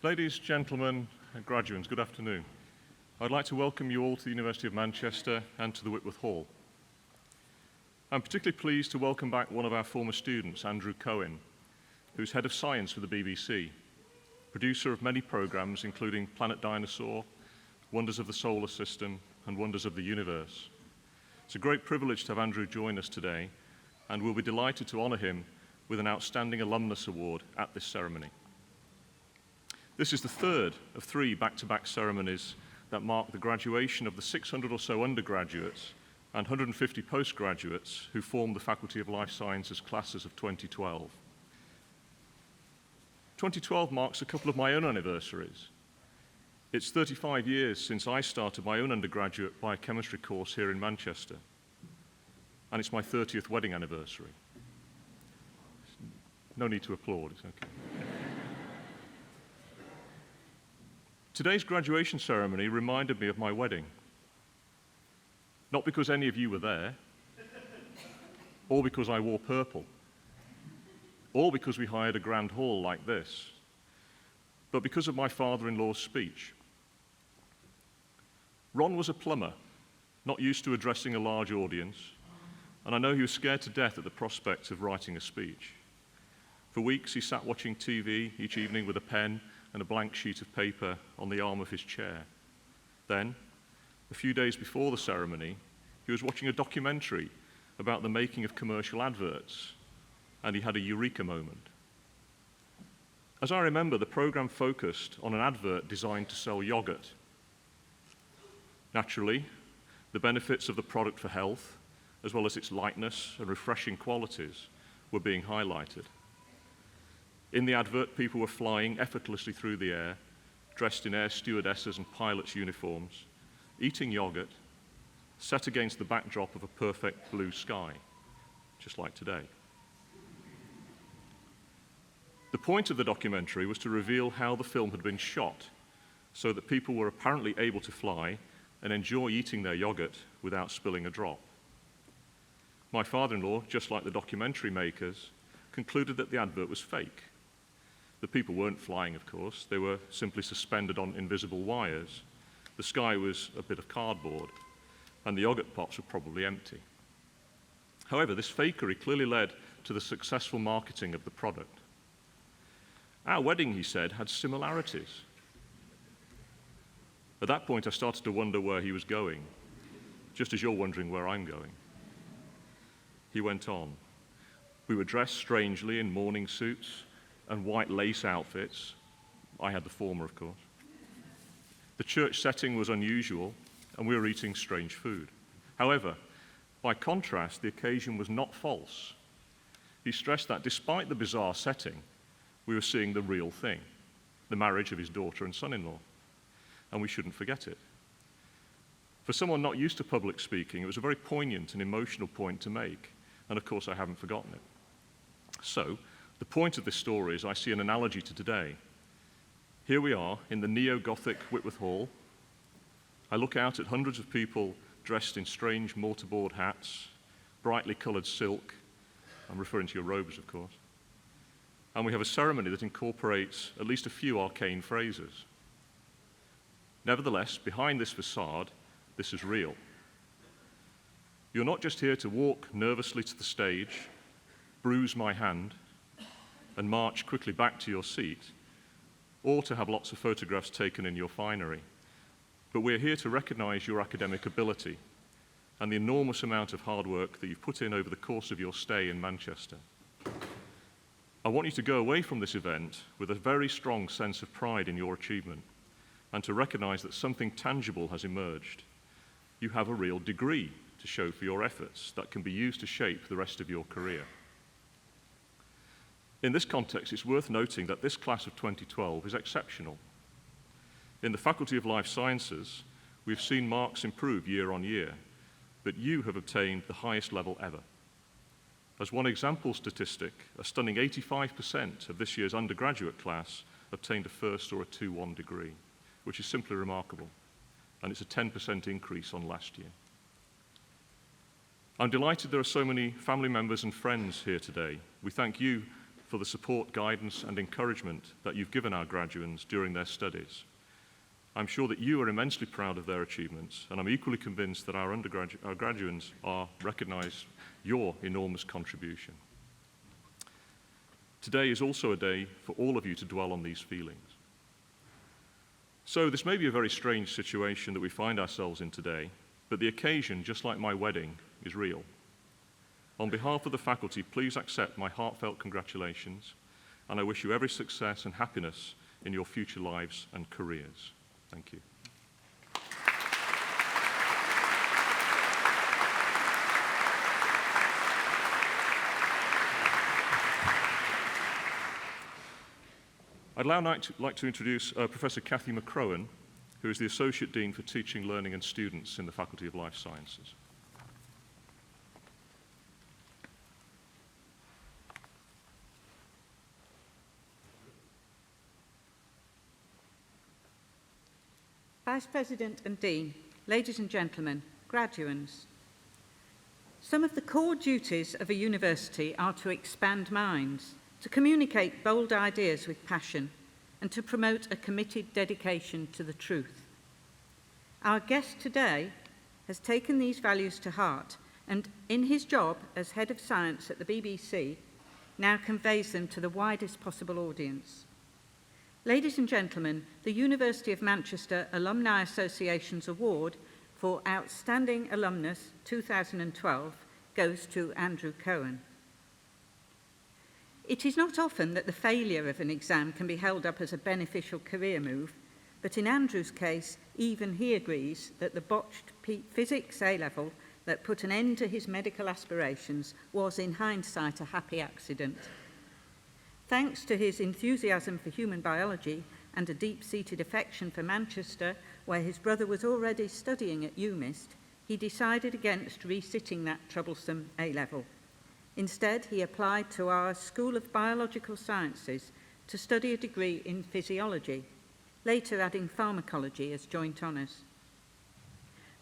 Ladies, gentlemen, and graduates, good afternoon. I'd like to welcome you all to the University of Manchester and to the Whitworth Hall. I'm particularly pleased to welcome back one of our former students, Andrew Cohen, who's head of science for the BBC, producer of many programs including Planet Dinosaur, Wonders of the Solar System, and Wonders of the Universe. It's a great privilege to have Andrew join us today, and we'll be delighted to honor him with an Outstanding Alumnus Award at this ceremony. This is the third of three back-to-back ceremonies that mark the graduation of the 600 or so undergraduates and 150 postgraduates who formed the Faculty of Life Sciences classes of 2012. 2012 marks a couple of my own anniversaries. It's 35 years since I started my own undergraduate biochemistry course here in Manchester, and it's my 30th wedding anniversary. No need to applaud, it's okay. Today's graduation ceremony reminded me of my wedding. Not because any of you were there, or because I wore purple, or because we hired a grand hall like this, but because of my father-in-law's speech. Ron was a plumber, not used to addressing a large audience, and I know he was scared to death at the prospect of writing a speech. For weeks, he sat watching TV each evening with a pen and a blank sheet of paper on the arm of his chair. Then, a few days before the ceremony, he was watching a documentary about the making of commercial adverts, and he had a eureka moment. As I remember, the program focused on an advert designed to sell yogurt. Naturally, the benefits of the product for health, as well as its lightness and refreshing qualities, were being highlighted. In the advert, people were flying effortlessly through the air, dressed in air stewardesses and pilots' uniforms, eating yogurt, set against the backdrop of a perfect blue sky, just like today. The point of the documentary was to reveal how the film had been shot, so that people were apparently able to fly and enjoy eating their yogurt without spilling a drop. My father-in-law, just like the documentary makers, concluded that the advert was fake. The people weren't flying, of course. They were simply suspended on invisible wires. The sky was a bit of cardboard, and the yogurt pots were probably empty. However, this fakery clearly led to the successful marketing of the product. Our wedding, he said, had similarities. At that point, I started to wonder where he was going, just as you're wondering where I'm going. He went on. We were dressed strangely in morning suits and white lace outfits. I had the former, of course. The church setting was unusual, and we were eating strange food. However, by contrast, the occasion was not false. He stressed that despite the bizarre setting, we were seeing the real thing, the marriage of his daughter and son-in-law, and we shouldn't forget it. For someone not used to public speaking, it was a very poignant and emotional point to make, and of course I haven't forgotten it. So, the point of this story is I see an analogy to today. Here we are in the neo-Gothic Whitworth Hall. I look out at hundreds of people dressed in strange mortarboard hats, brightly colored silk. I'm referring to your robes, of course. And we have a ceremony that incorporates at least a few arcane phrases. Nevertheless, behind this facade, this is real. You're not just here to walk nervously to the stage, bruise my hand, and march quickly back to your seat, or to have lots of photographs taken in your finery. But we're here to recognize your academic ability and the enormous amount of hard work that you've put in over the course of your stay in Manchester. I want you to go away from this event with a very strong sense of pride in your achievement and to recognize that something tangible has emerged. You have a real degree to show for your efforts that can be used to shape the rest of your career. In this context, it's worth noting that this class of 2012 is exceptional. In the Faculty of Life Sciences, we've seen marks improve year on year, but you have obtained the highest level ever. As one example statistic, a stunning 85% of this year's undergraduate class obtained a first or a 2-1 degree, which is simply remarkable, and it's a 10% increase on last year. I'm delighted there are so many family members and friends here today. We thank you for the support, guidance, and encouragement that you've given our graduates during their studies. I'm sure that you are immensely proud of their achievements, and I'm equally convinced that our graduates recognise your enormous contribution. Today is also a day for all of you to dwell on these feelings. So this may be a very strange situation that we find ourselves in today, but the occasion, just like my wedding, is real. On behalf of the faculty, please accept my heartfelt congratulations, and I wish you every success and happiness in your future lives and careers. Thank you. I'd now like to introduce Professor Cathy McCrohan, who is the Associate Dean for Teaching, Learning and Students in the Faculty of Life Sciences. Vice President and Dean, ladies and gentlemen, graduands. Some of the core duties of a university are to expand minds, to communicate bold ideas with passion, and to promote a committed dedication to the truth. Our guest today has taken these values to heart and, in his job as Head of Science at the BBC, now conveys them to the widest possible audience. Ladies and gentlemen, the University of Manchester Alumni Association's Award for Outstanding Alumnus 2012 goes to Andrew Cohen. It is not often that the failure of an exam can be held up as a beneficial career move, but in Andrew's case, even he agrees that the botched physics A-level that put an end to his medical aspirations was, in hindsight, a happy accident. Thanks to his enthusiasm for human biology and a deep-seated affection for Manchester, where his brother was already studying at UMIST, he decided against resitting that troublesome A-level. Instead, he applied to our School of Biological Sciences to study a degree in physiology, later adding pharmacology as joint honours.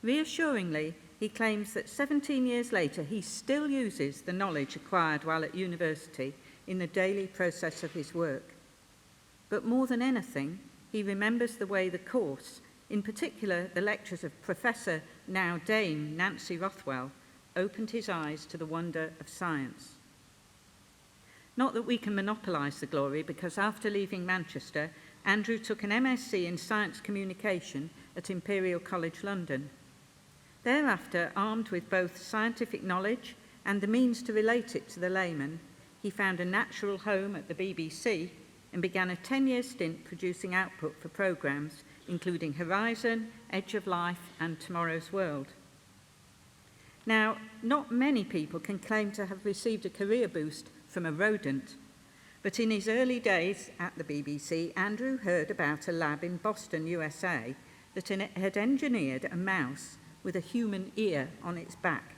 Reassuringly, he claims that 17 years later he still uses the knowledge acquired while at university in the daily process of his work. But more than anything, he remembers the way the course, in particular the lectures of Professor, now Dame, Nancy Rothwell, opened his eyes to the wonder of science. Not that we can monopolise the glory, because after leaving Manchester, Andrew took an MSc in Science Communication at Imperial College London. Thereafter, armed with both scientific knowledge and the means to relate it to the layman, he found a natural home at the BBC and began a 10-year stint producing output for programmes including Horizon, Edge of Life and Tomorrow's World. Now, not many people can claim to have received a career boost from a rodent, but in his early days at the BBC, Andrew heard about a lab in Boston, USA, that had engineered a mouse with a human ear on its back.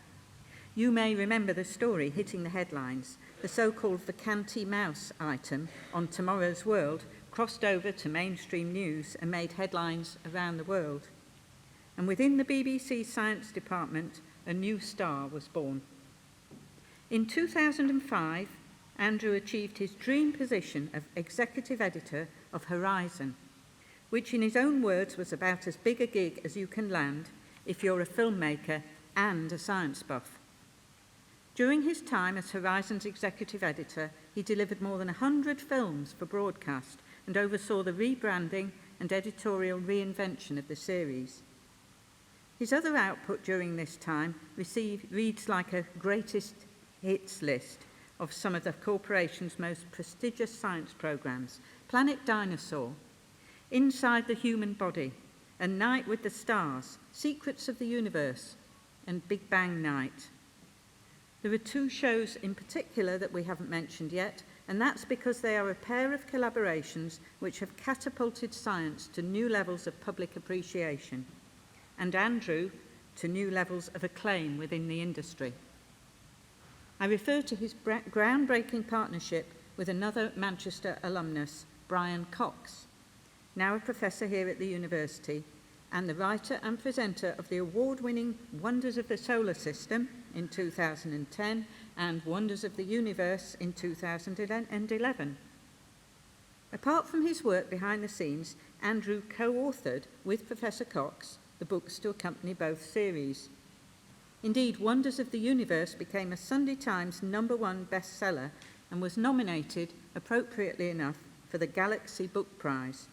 You may remember the story hitting the headlines. The so-called vacanti mouse item on Tomorrow's World crossed over to mainstream news and made headlines around the world. And within the BBC Science Department, a new star was born. In 2005, Andrew achieved his dream position of executive editor of Horizon, which in his own words was about as big a gig as you can land if you're a filmmaker and a science buff. During his time as Horizon's executive editor, he delivered more than 100 films for broadcast and oversaw the rebranding and editorial reinvention of the series. His other output during this time reads like a greatest hits list of some of the corporation's most prestigious science programs: Planet Dinosaur, Inside the Human Body, A Night with the Stars, Secrets of the Universe, and Big Bang Night. There are two shows in particular that we haven't mentioned yet, and that's because they are a pair of collaborations which have catapulted science to new levels of public appreciation, and Andrew to new levels of acclaim within the industry. I refer to his groundbreaking partnership with another Manchester alumnus, Brian Cox, now a professor here at the university, and the writer and presenter of the award-winning Wonders of the Solar System in 2010 and Wonders of the Universe in 2011. Apart from his work behind the scenes, Andrew co-authored with Professor Cox the books to accompany both series. Indeed, Wonders of the Universe became a Sunday Times #1 bestseller and was nominated, appropriately enough, for the Galaxy Book Prize.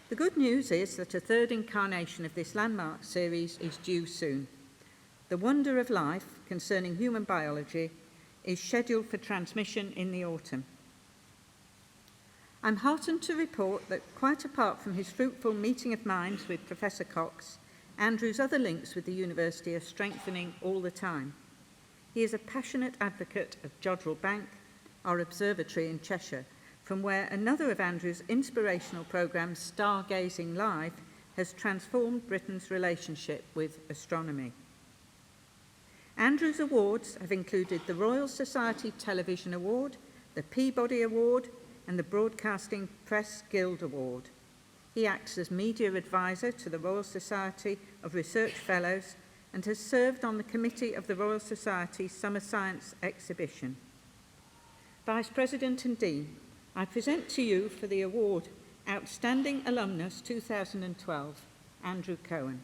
The good news is that a third incarnation of this landmark series is due soon. The Wonder of Life, concerning human biology, is scheduled for transmission in the autumn. I'm heartened to report that, quite apart from his fruitful meeting of minds with Professor Cox, Andrew's other links with the university are strengthening all the time. He is a passionate advocate of Jodrell Bank, our observatory in Cheshire, from where another of Andrew's inspirational programmes, Stargazing Live, has transformed Britain's relationship with astronomy. Andrew's awards have included the Royal Society Television Award, the Peabody Award, and the Broadcasting Press Guild Award. He acts as media advisor to the Royal Society of Research Fellows and has served on the committee of the Royal Society's Summer Science Exhibition. Vice President and Dean, I present to you for the award Outstanding Alumnus 2012, Andrew Cohen.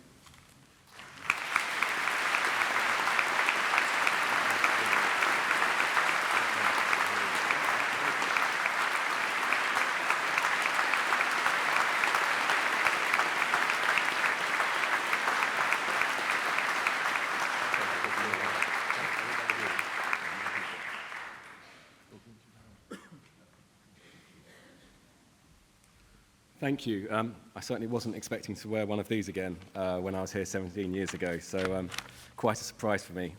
Thank you. I certainly wasn't expecting to wear one of these again when I was here 17 years ago, so quite a surprise for me.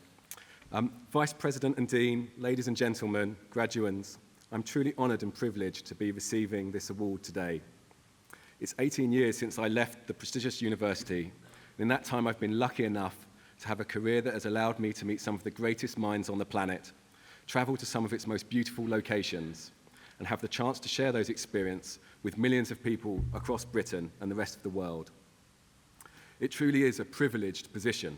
Vice President and Dean, ladies and gentlemen, graduands, I'm truly honoured and privileged to be receiving this award today. It's 18 years since I left the prestigious university, and in that time I've been lucky enough to have a career that has allowed me to meet some of the greatest minds on the planet, travel to some of its most beautiful locations, and have the chance to share those experiences with millions of people across Britain and the rest of the world. It truly is a privileged position,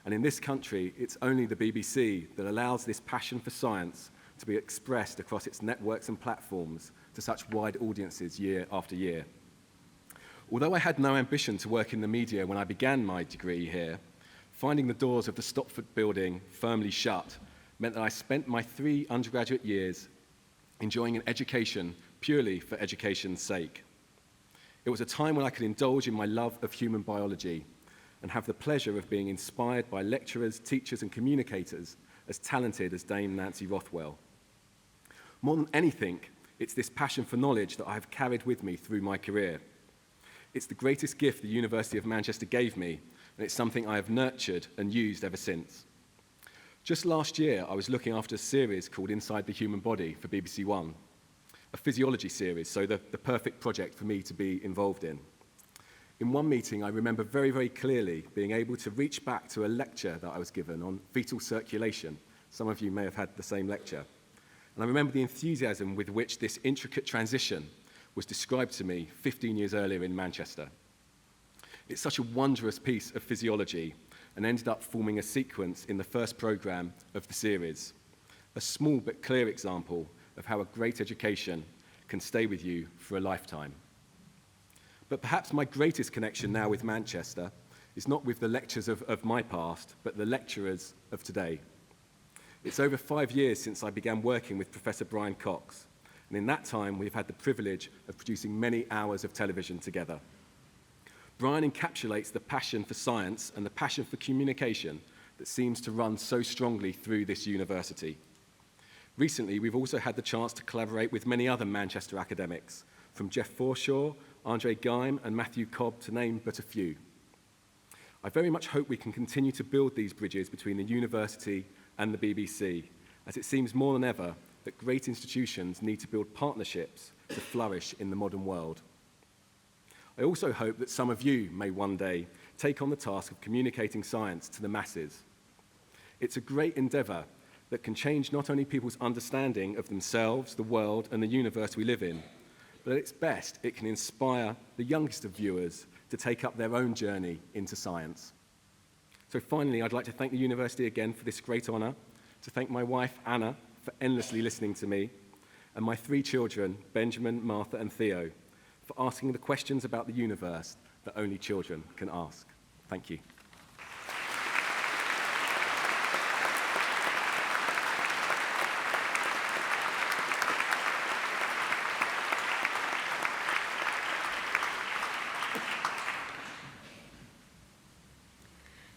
and in this country, it's only the BBC that allows this passion for science to be expressed across its networks and platforms to such wide audiences year after year. Although I had no ambition to work in the media when I began my degree here, finding the doors of the Stopford building firmly shut meant that I spent my 3 undergraduate years enjoying an education purely for education's sake. It was a time when I could indulge in my love of human biology and have the pleasure of being inspired by lecturers, teachers, and communicators as talented as Dame Nancy Rothwell. More than anything, it's this passion for knowledge that I have carried with me through my career. It's the greatest gift the University of Manchester gave me, and it's something I have nurtured and used ever since. Just last year, I was looking after a series called Inside the Human Body for BBC One, a physiology series, so the perfect project for me to be involved in. In one meeting, I remember very, very clearly being able to reach back to a lecture that I was given on fetal circulation. Some of you may have had the same lecture. And I remember the enthusiasm with which this intricate transition was described to me 15 years earlier in Manchester. It's such a wondrous piece of physiology and ended up forming a sequence in the first programme of the series. A small but clear example of how a great education can stay with you for a lifetime. But perhaps my greatest connection now with Manchester is not with the lectures of my past, but the lecturers of today. It's over 5 years since I began working with Professor Brian Cox, and in that time we've had the privilege of producing many hours of television together. Brian encapsulates the passion for science and the passion for communication that seems to run so strongly through this university. Recently, we've also had the chance to collaborate with many other Manchester academics, from Jeff Forshaw, Andre Geim, and Matthew Cobb, to name but a few. I very much hope we can continue to build these bridges between the university and the BBC, as it seems more than ever that great institutions need to build partnerships to flourish in the modern world. I also hope that some of you may one day take on the task of communicating science to the masses. It's a great endeavour that can change not only people's understanding of themselves, the world, and the universe we live in, but at its best, it can inspire the youngest of viewers to take up their own journey into science. So finally, I'd like to thank the university again for this great honour, to thank my wife, Anna, for endlessly listening to me, and my 3 children, Benjamin, Martha and Theo, for asking the questions about the universe that only children can ask. Thank you.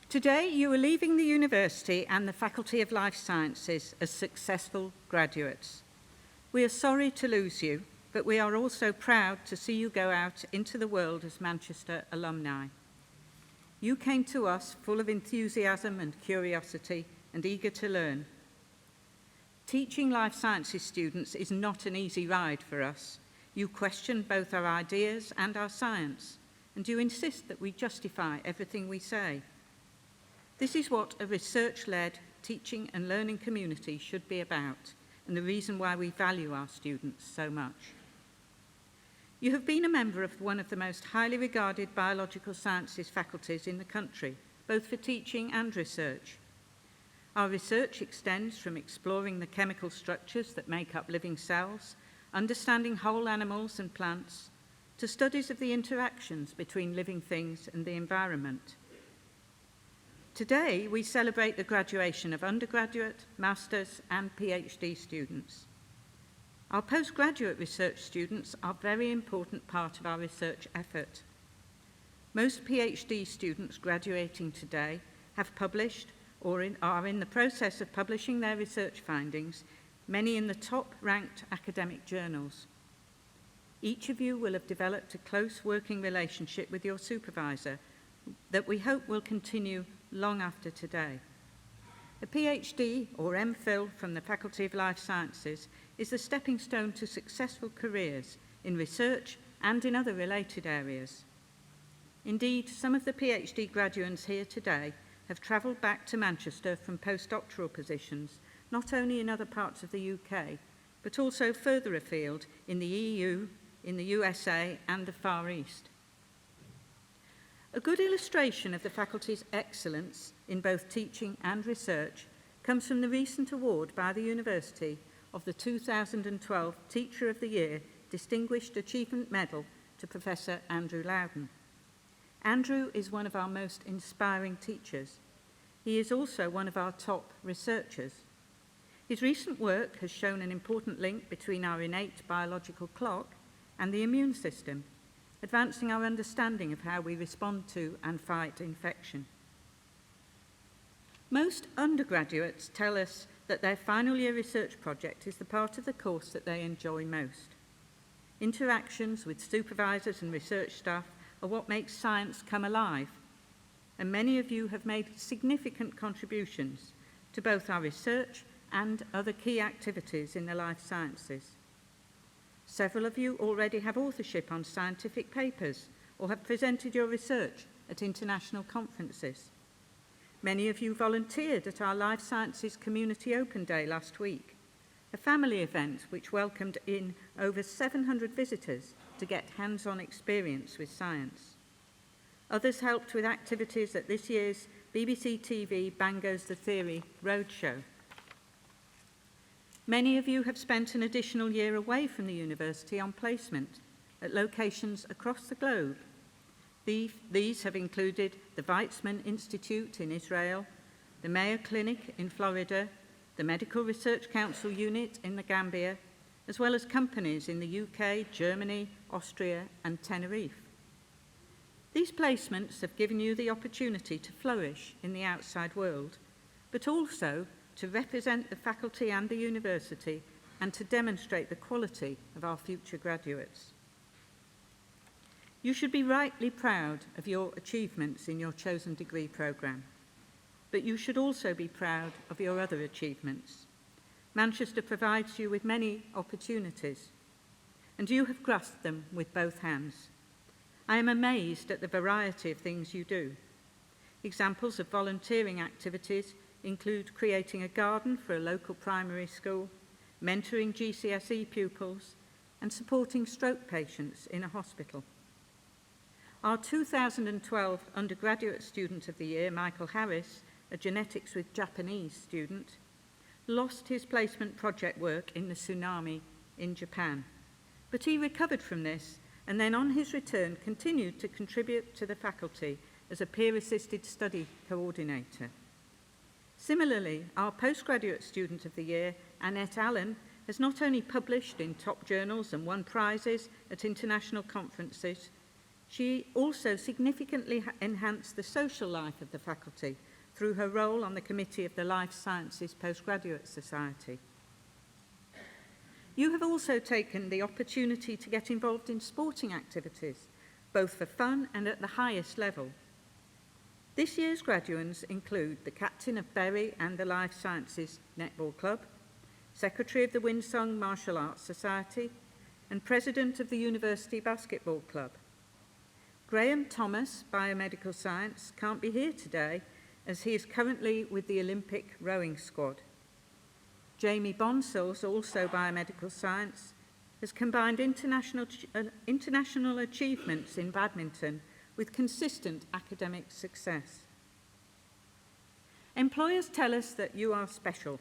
Today, you are leaving the university and the Faculty of Life Sciences as successful graduates. We are sorry to lose you, but we are also proud to see you go out into the world as Manchester alumni. You came to us full of enthusiasm and curiosity and eager to learn. Teaching life sciences students is not an easy ride for us. You question both our ideas and our science, and you insist that we justify everything we say. This is what a research-led teaching and learning community should be about, and the reason why we value our students so much. You have been a member of one of the most highly regarded biological sciences faculties in the country, both for teaching and research. Our research extends from exploring the chemical structures that make up living cells, understanding whole animals and plants, to studies of the interactions between living things and the environment. Today, we celebrate the graduation of undergraduate, master's, and PhD students. Our postgraduate research students are a very important part of our research effort. Most PhD students graduating today have published or are in the process of publishing their research findings, many in the top-ranked academic journals. Each of you will have developed a close working relationship with your supervisor that we hope will continue long after today. A PhD or MPhil from the Faculty of Life Sciences is the stepping stone to successful careers in research and in other related areas. Indeed, some of the PhD graduates here today have travelled back to Manchester from postdoctoral positions, not only in other parts of the UK, but also further afield in the EU, in the USA, and the Far East. A good illustration of the faculty's excellence in both teaching and research comes from the recent award by the university of the 2012 Teacher of the Year Distinguished Achievement Medal to Professor Andrew Loudon. Andrew is one of our most inspiring teachers. He is also one of our top researchers. His recent work has shown an important link between our innate biological clock and the immune system, advancing our understanding of how we respond to and fight infection. Most undergraduates tell us that their final year research project is the part of the course that they enjoy most. Interactions with supervisors and research staff are what makes science come alive, and many of you have made significant contributions to both our research and other key activities in the life sciences. Several of you already have authorship on scientific papers or have presented your research at international conferences. Many of you volunteered at our Life Sciences Community Open Day last week, a family event which welcomed in over 700 visitors to get hands-on experience with science. Others helped with activities at this year's BBC TV Bang Goes the Theory Roadshow. Many of you have spent an additional year away from the university on placement at locations across the globe. These have included the Weizmann Institute in Israel, the Mayo Clinic in Florida, the Medical Research Council Unit in the Gambia, as well as companies in the UK, Germany, Austria, and Tenerife. These placements have given you the opportunity to flourish in the outside world, but also to represent the faculty and the university and to demonstrate the quality of our future graduates. You should be rightly proud of your achievements in your chosen degree programme, but you should also be proud of your other achievements. Manchester provides you with many opportunities, and you have grasped them with both hands. I am amazed at the variety of things you do. Examples of volunteering activities include creating a garden for a local primary school, mentoring GCSE pupils, and supporting stroke patients in a hospital. Our 2012 Undergraduate Student of the Year, Michael Harris, a genetics with Japanese student, lost his placement project work in the tsunami in Japan. But he recovered from this and then on his return continued to contribute to the faculty as a peer-assisted study coordinator. Similarly, our Postgraduate Student of the Year, Annette Allen, has not only published in top journals and won prizes at international conferences, she also significantly enhanced the social life of the faculty through her role on the committee of the Life Sciences Postgraduate Society. You have also taken the opportunity to get involved in sporting activities, both for fun and at the highest level. This year's graduands include the captain of Bury and the Life Sciences Netball Club, secretary of the Windsong Martial Arts Society, and president of the University Basketball Club. Graham Thomas, Biomedical Science, can't be here today as he is currently with the Olympic rowing squad. Jamie Bonsills, also Biomedical Science, has combined international achievements in badminton with consistent academic success. Employers tell us that you are special.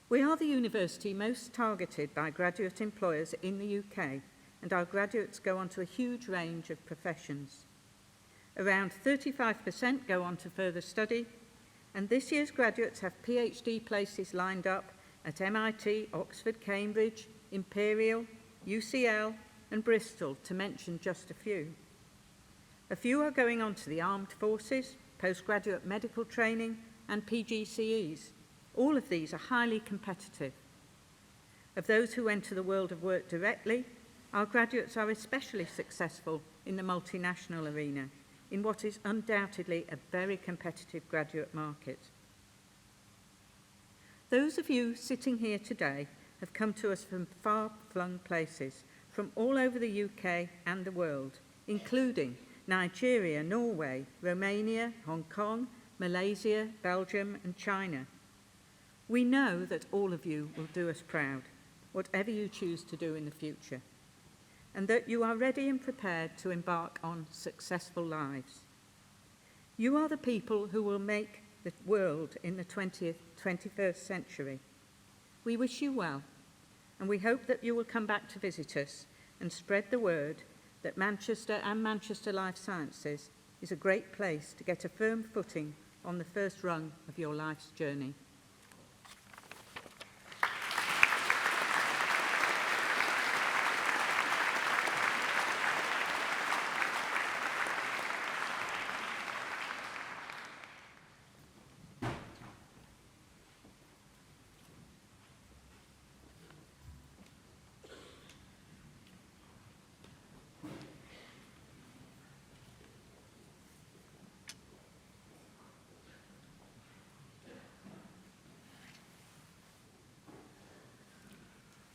We are the university most targeted by graduate employers in the UK, and our graduates go on to a huge range of professions. Around 35% go on to further study, and this year's graduates have PhD places lined up at MIT, Oxford, Cambridge, Imperial, UCL, and Bristol, to mention just a few. A few are going on to the armed forces, postgraduate medical training, and PGCEs. All of these are highly competitive. Of those who enter the world of work directly, our graduates are especially successful in the multinational arena, in what is undoubtedly a very competitive graduate market. Those of you sitting here today have come to us from far-flung places, from all over the UK and the world, including Nigeria, Norway, Romania, Hong Kong, Malaysia, Belgium, and China. We know that all of you will do us proud, whatever you choose to do in the future, and that you are ready and prepared to embark on successful lives. You are the people who will make the world in the 21st century. We wish you well, and we hope that you will come back to visit us and spread the word that Manchester and Manchester Life Sciences is a great place to get a firm footing on the first rung of your life's journey.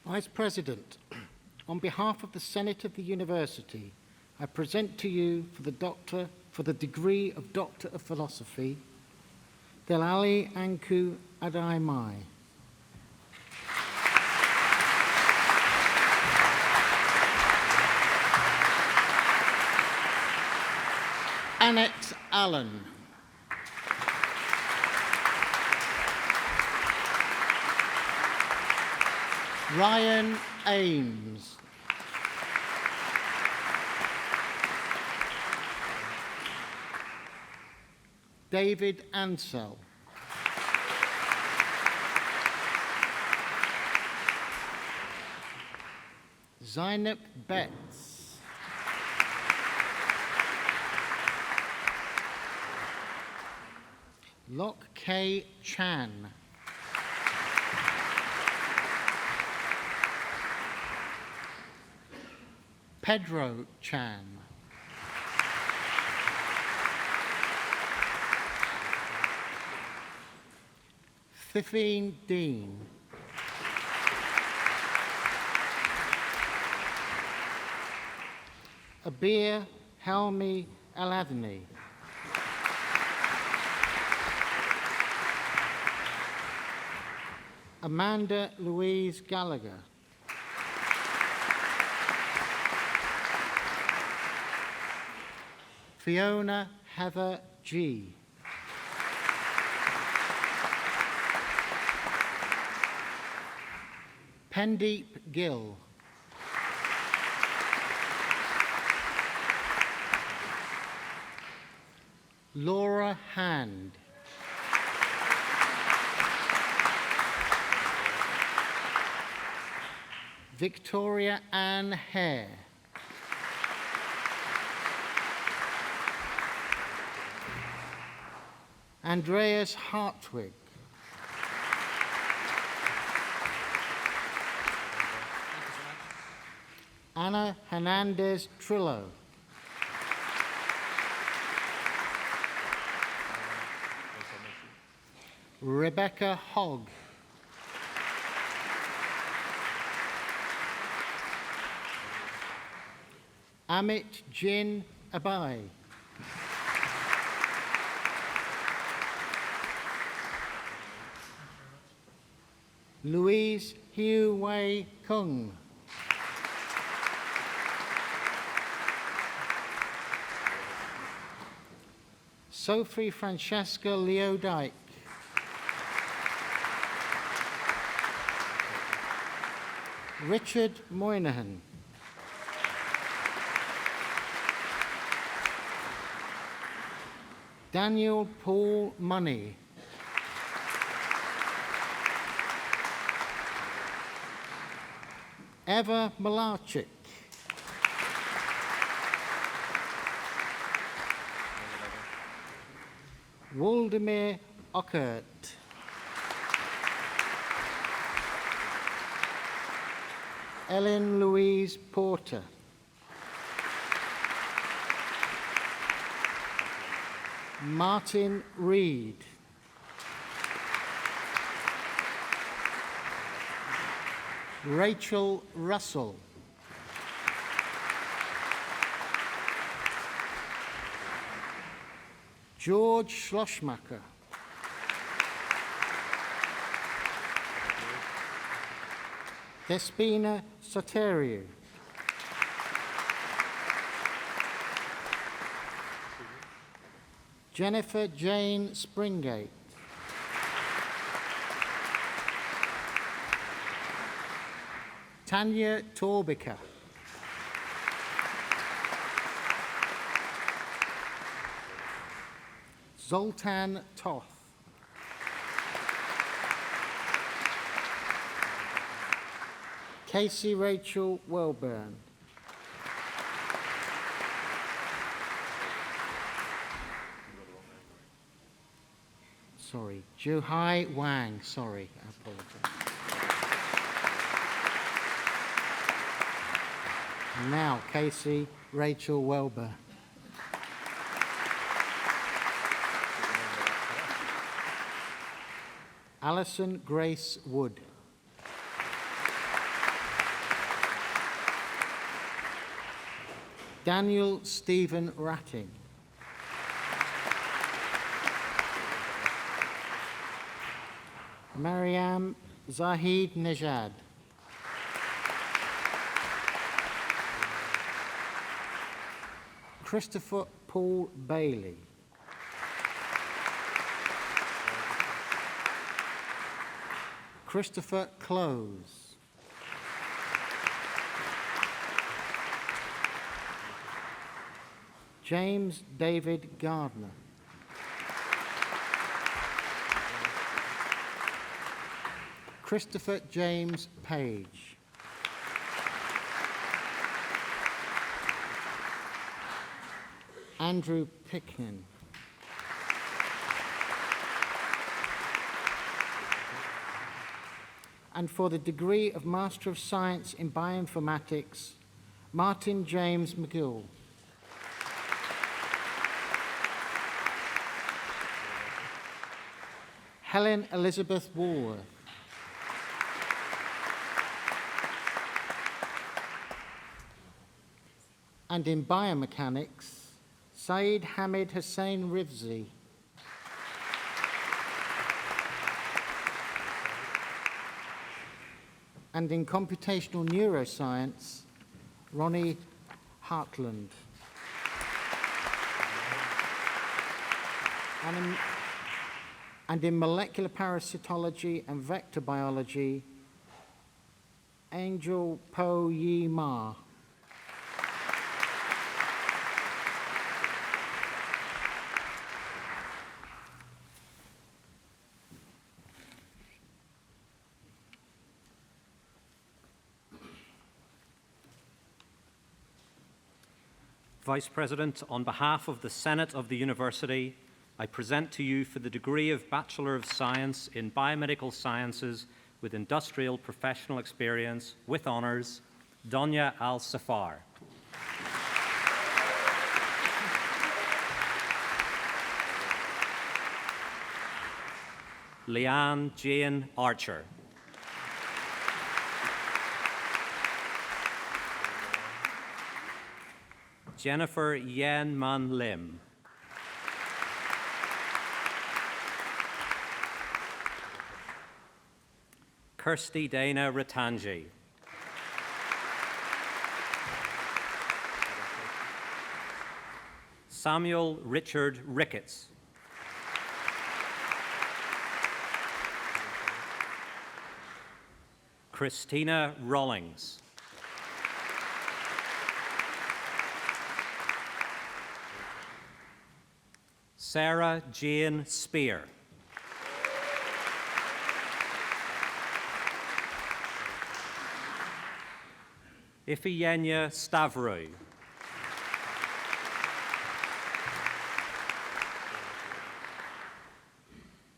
Vice President, on behalf of the Senate of the University, I present to you for the degree of Doctor of Philosophy, Delali Anku Adaimai. Annette Allen. Ryan Ames. David Ansell. Zainab Betts. Lok K. Chan. Pedro Chan. Fifine Dean. Abir Helmi Aladni. Amanda Louise Gallagher. Fiona Heather G. Pendeep Gill. Laura Hand. Victoria Ann Hare. Andreas Hartwig. Anna Hernandez Trillo. Rebecca Hogg. Amit Jin Abai. Louise Hugh Wei Kung. Sophie Francesca Leo Dyke. Richard Moynihan. Daniel Paul Money. Eva Malarchik. Waldemir Ockert. Ellen Louise Porter. Martin Reed. Rachel Russell. George Schlossmacher. Despina Soteriou. Jennifer Jane Springate. Tanya Torbica. Zoltan Toth. Casey Rachel Welburn. Sorry, Juhai Wang. Sorry, I apologize. Now, Casey Rachel Welburn. Alison Grace Wood. Daniel Stephen Ratting. Mariam Zahid Nejad. Christopher Paul Bailey. Christopher Close. James David Gardner. Christopher James Page. Andrew Picknin. And for the degree of Master of Science in Bioinformatics, Martin James McGill. Helen Elizabeth Woolworth. And in biomechanics, Saeed Hamid Hussain Rivzi. And in computational neuroscience, Ronnie Hartland. and in molecular parasitology and vector biology, Angel Po Yi Ma. Vice President, on behalf of the Senate of the University, I present to you for the degree of Bachelor of Science in Biomedical Sciences with Industrial Professional Experience with Honours, Donya Al-Safar. Leanne Jane Archer. Jennifer Yen Man Lim. Kirsty Dana Ratanji. Samuel Richard Ricketts. Christina Rawlings. Sarah Jane Spear. Ifeyenya Stavru.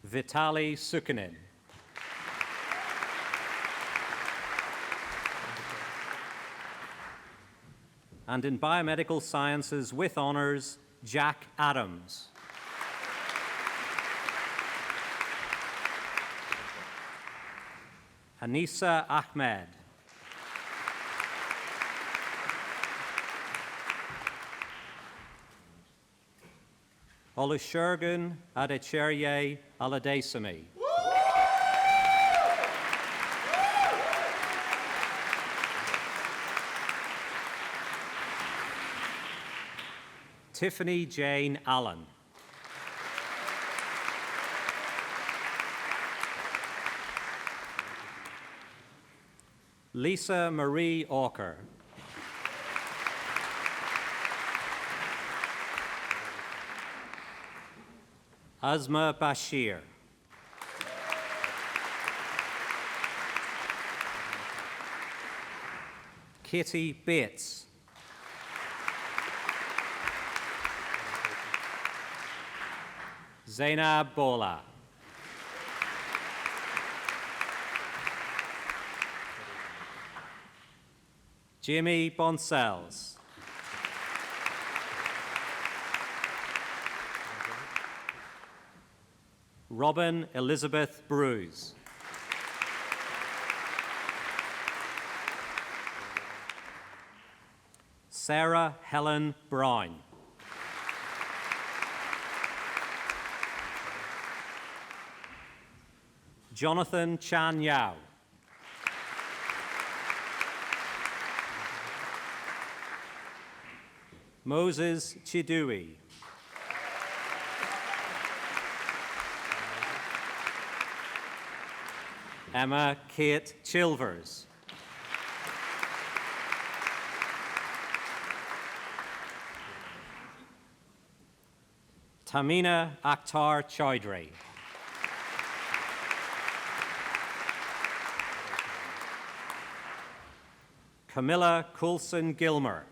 Vitaly Sukinin. And in Biomedical Sciences with Honours, Jack Adams. Anissa Ahmed. Olusegun Adecherye Aladesimi. Tiffany Jane Allen. Lisa Marie Auker. Azma Bashir. Kitty Bates. Zainab Bola. Jimmy Bonsells. Robin Elizabeth Bruce. Sarah Helen Brown. Jonathan Chan Yao. Moses Chidui. Emma Kate Chilvers. Tamina Akhtar Chaudhry. Camilla Coulson Gilmer.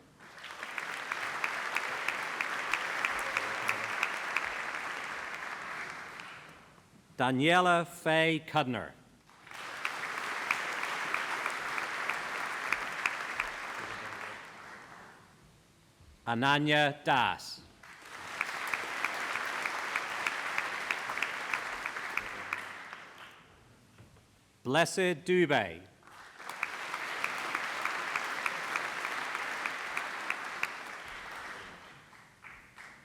Daniela Faye Cudner. Ananya Das. Blessed Dubé.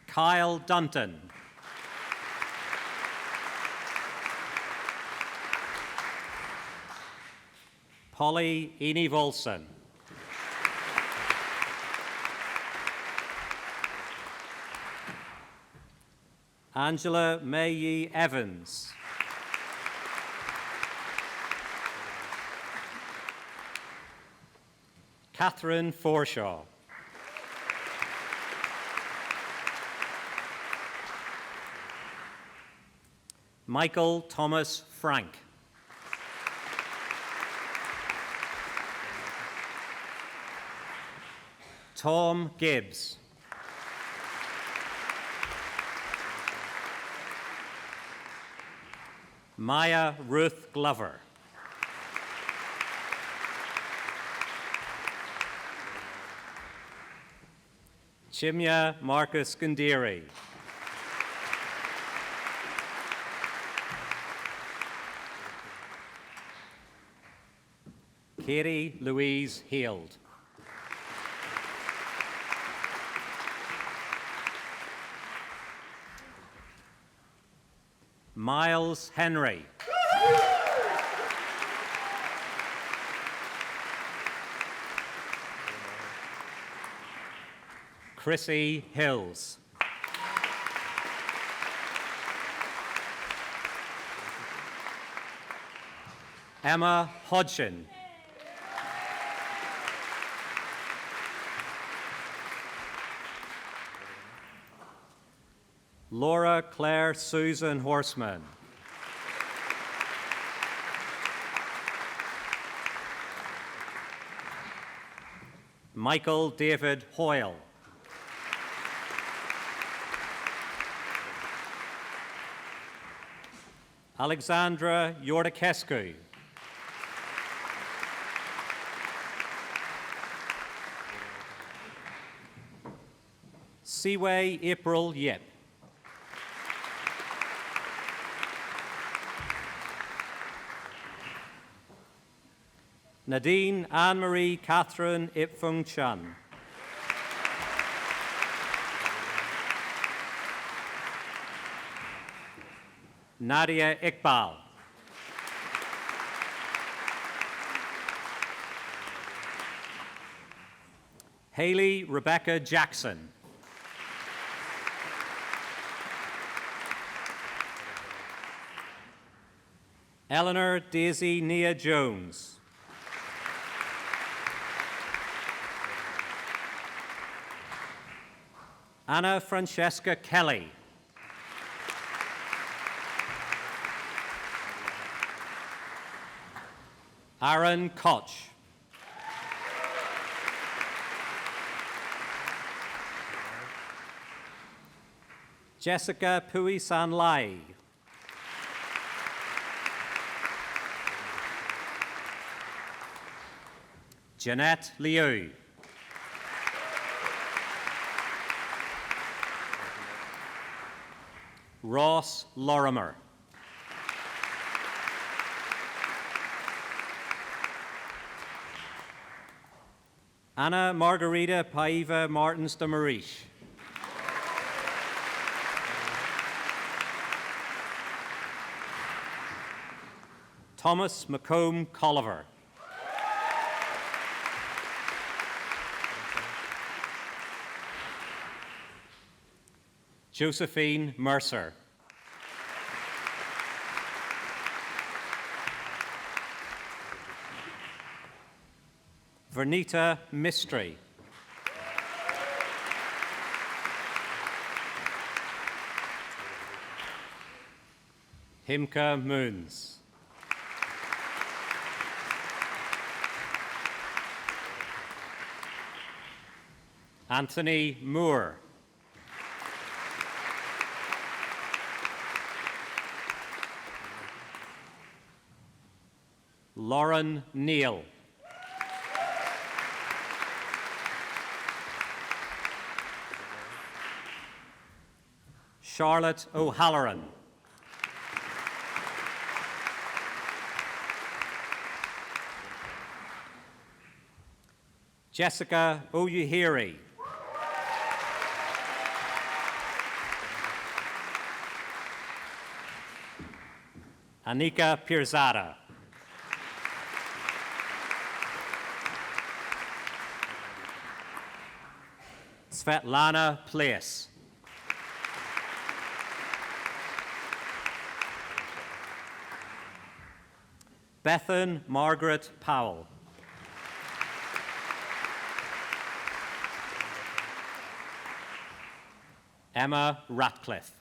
Kyle Dunton. Polly Eni Volson. Angela Mayi Evans. Catherine Forshaw. Michael Thomas Frank. Tom Gibbs. Maya Ruth Glover. Chimya Marcus Gundiri. Katie Louise Heald. Miles Henry. Chrissy Hills. Emma Hodgson. Laura Claire Susan Horseman. Michael David Hoyle. Alexandra Yordakescu. Seaway April Yip. Nadine Anne-Marie Catherine Ipfung Chan. Nadia Iqbal. Haley Rebecca Jackson. Eleanor Daisy Nia Jones. Anna Francesca Kelly. Aaron Koch. Jessica Pui-San Lai. Jeanette Liu. Ross Lorimer. Anna Margarita Paiva Martins de Mariche. Thomas McComb Colliver. Josephine Mercer. Vernita Mistry. Himka Moons. Anthony Moore. Lauren Neal. Charlotte O'Halloran. Jessica Oyuhiri. Anika Pirzada. Svetlana Place. Bethan Margaret Powell. Emma Ratcliffe.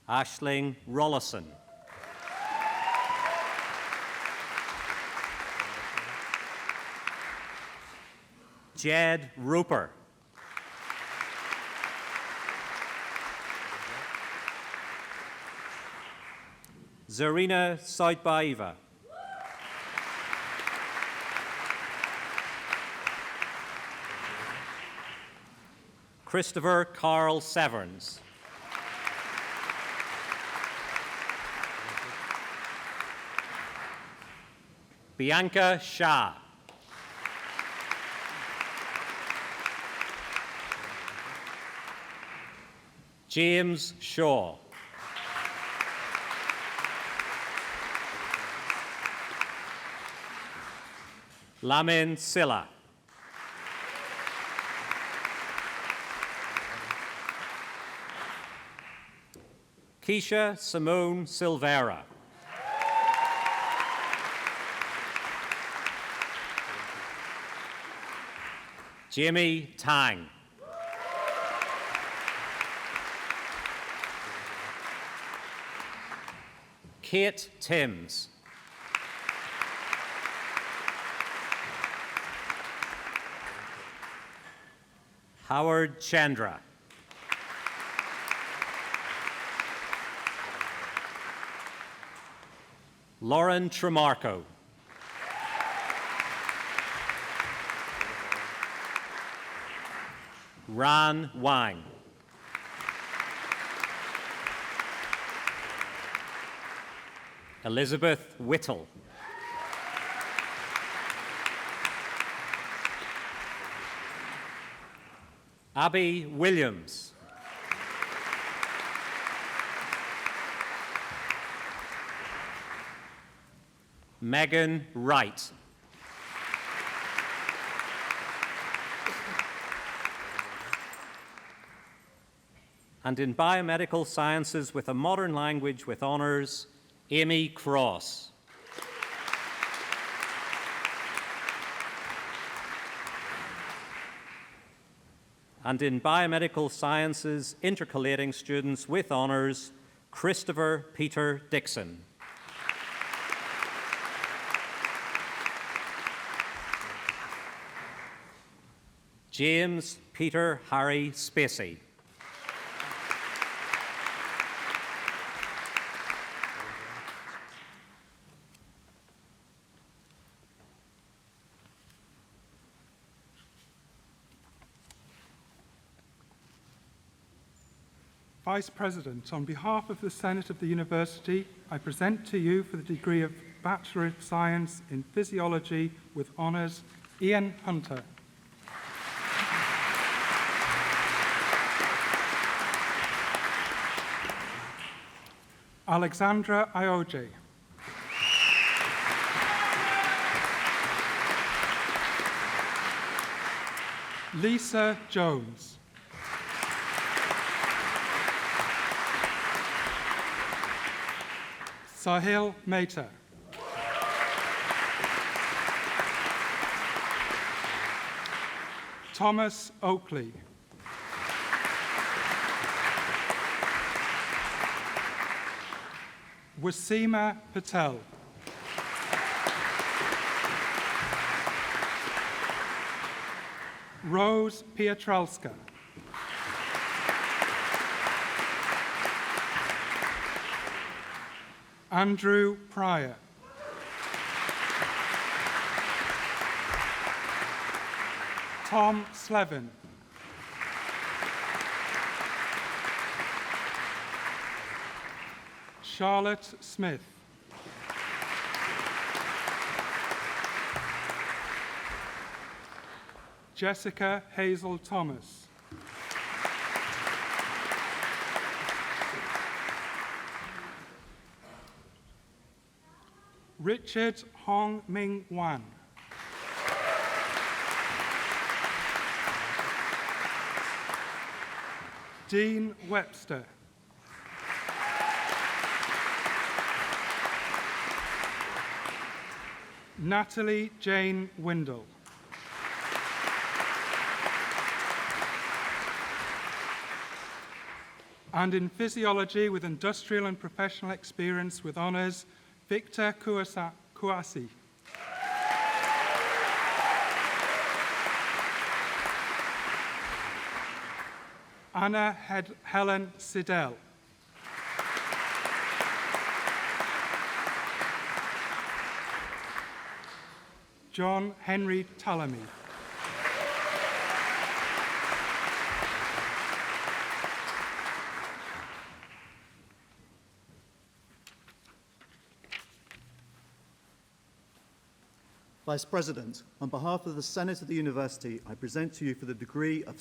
Aisling Rollison. Jed Roper. Zarina Saitbaiva. Christopher Carl Severns. Bianca Shah. James Shaw. Lamin Silla. Keisha Simone Silvera. Jamie Tang. Kate Timms. Howard Chandra. Lauren Tremarco. Ran Wang. Elizabeth Whittle. Abby Williams. Megan Wright. And in biomedical sciences with a modern language with honours, Amy Cross. And in biomedical sciences, intercalating students with honours, Christopher Peter Dixon. James Peter Harry Spacey. Vice President, on behalf of the Senate of the University, I present to you for the degree of Bachelor of Science in Physiology with honours, Ian Hunter. Alexandra Ioje. Lisa Jones. Sahil Mehta. Thomas Oakley. Wasima Patel. Rose Pietralska. Andrew Pryor. Tom Slevin. Charlotte Smith. Jessica Hazel Thomas. Richard Hong Ming Wan. Dean Webster. Natalie Jane Windle. And in physiology with industrial and professional experience with honours, Victor Kouassi. Anna Helen Siddell. John Henry Tallamy. Vice President, on behalf of the Senate of the University, I present to you for the degree of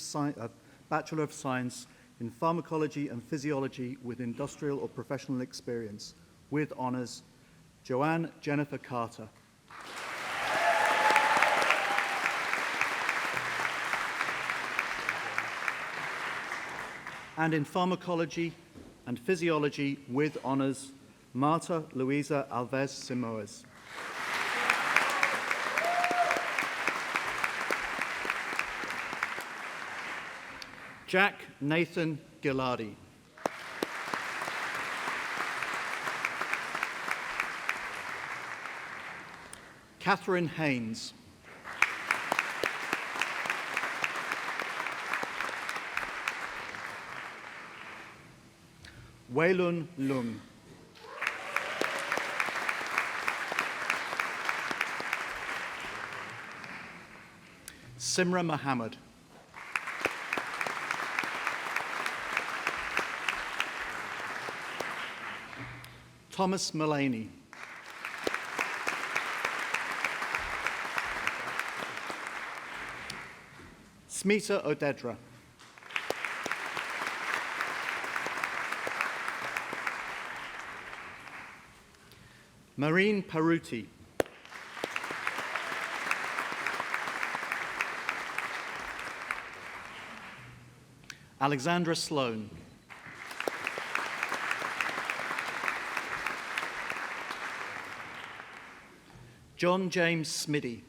Bachelor of Science in Pharmacology and Physiology with industrial or professional experience, with honours, Joanne Jennifer Carter. And in Pharmacology and Physiology with honours, Marta Luisa Alves Simoes. Jack Nathan Gilardi. Catherine Haynes. Weilun Lung. Simra Mohammed. Thomas Mullaney. Smita Odedra. Marine Paruti. Alexandra Sloan. John James Smiddy.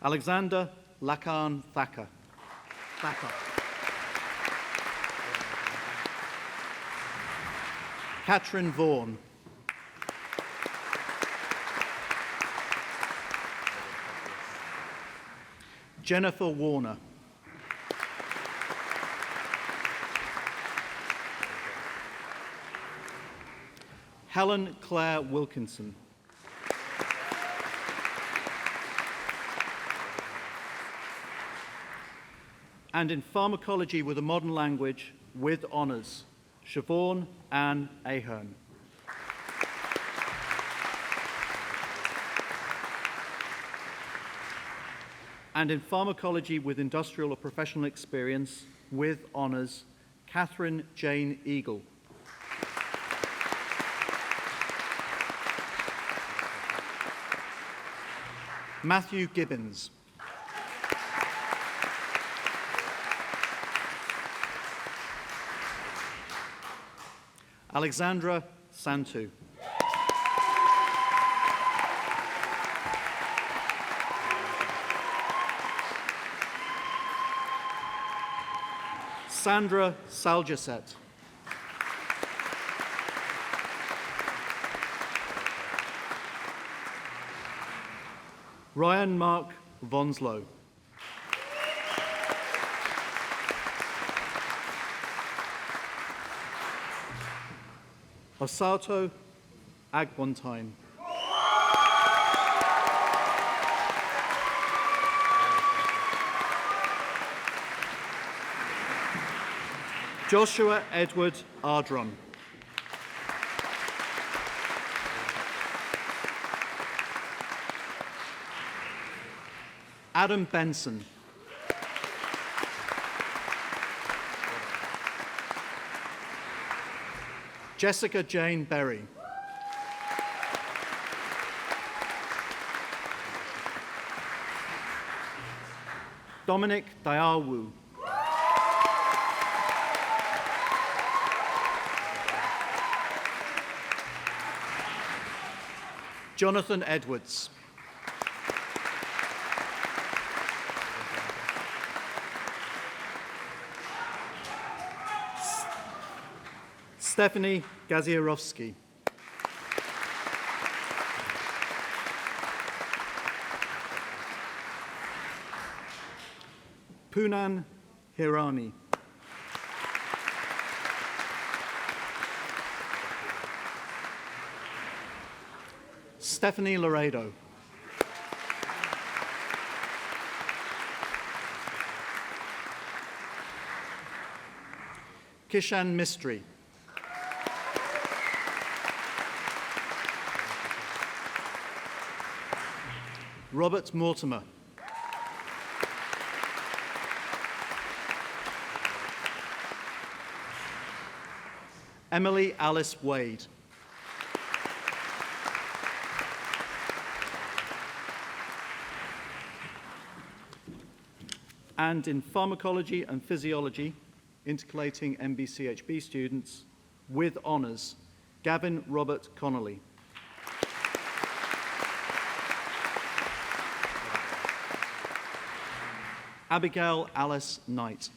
Alexander Lakan Thacker. Catherine Vaughan. Jennifer Warner. Helen Claire Wilkinson. And in Pharmacology with a Modern Language, with honours, Siobhan Ann Ahern. And in Pharmacology with Industrial or Professional Experience, with honours, Catherine Jane Eagle. Matthew Gibbons. Alexandra Santu. Sandra Saljaset. Ryan Mark Vonslow. Osato Agbontine. Joshua Edward Ardron. Adam Benson. Jessica Jane Berry. Dominic Diawu. Jonathan Edwards. Stephanie Gazierovsky. Poonan Hirani. Stephanie Laredo. Kishan Mistry. Robert Mortimer. Emily Alice Wade. And in pharmacology and physiology, intercalating MBCHB students with honours, Gavin Robert Connolly. Abigail Alice Knight.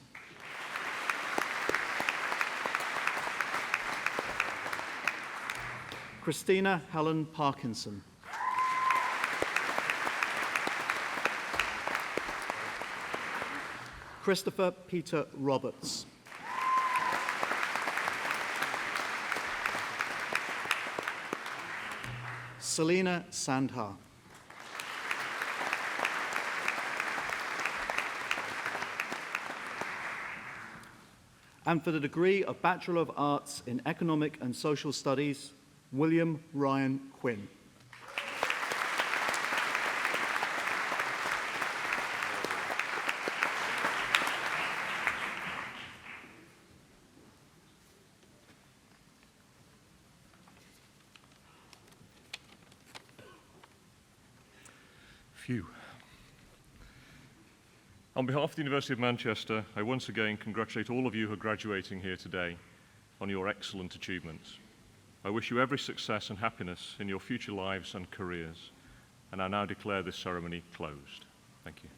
Christina Helen Parkinson. Christopher Peter Roberts. Selena Sandhar. And for the degree of Bachelor of Arts in Economic and Social Studies, William Ryan Quinn. Phew. On behalf of the University of Manchester, I once again congratulate all of you who are graduating here today on your excellent achievements. I wish you every success and happiness in your future lives and careers, and I now declare this ceremony closed. Thank you.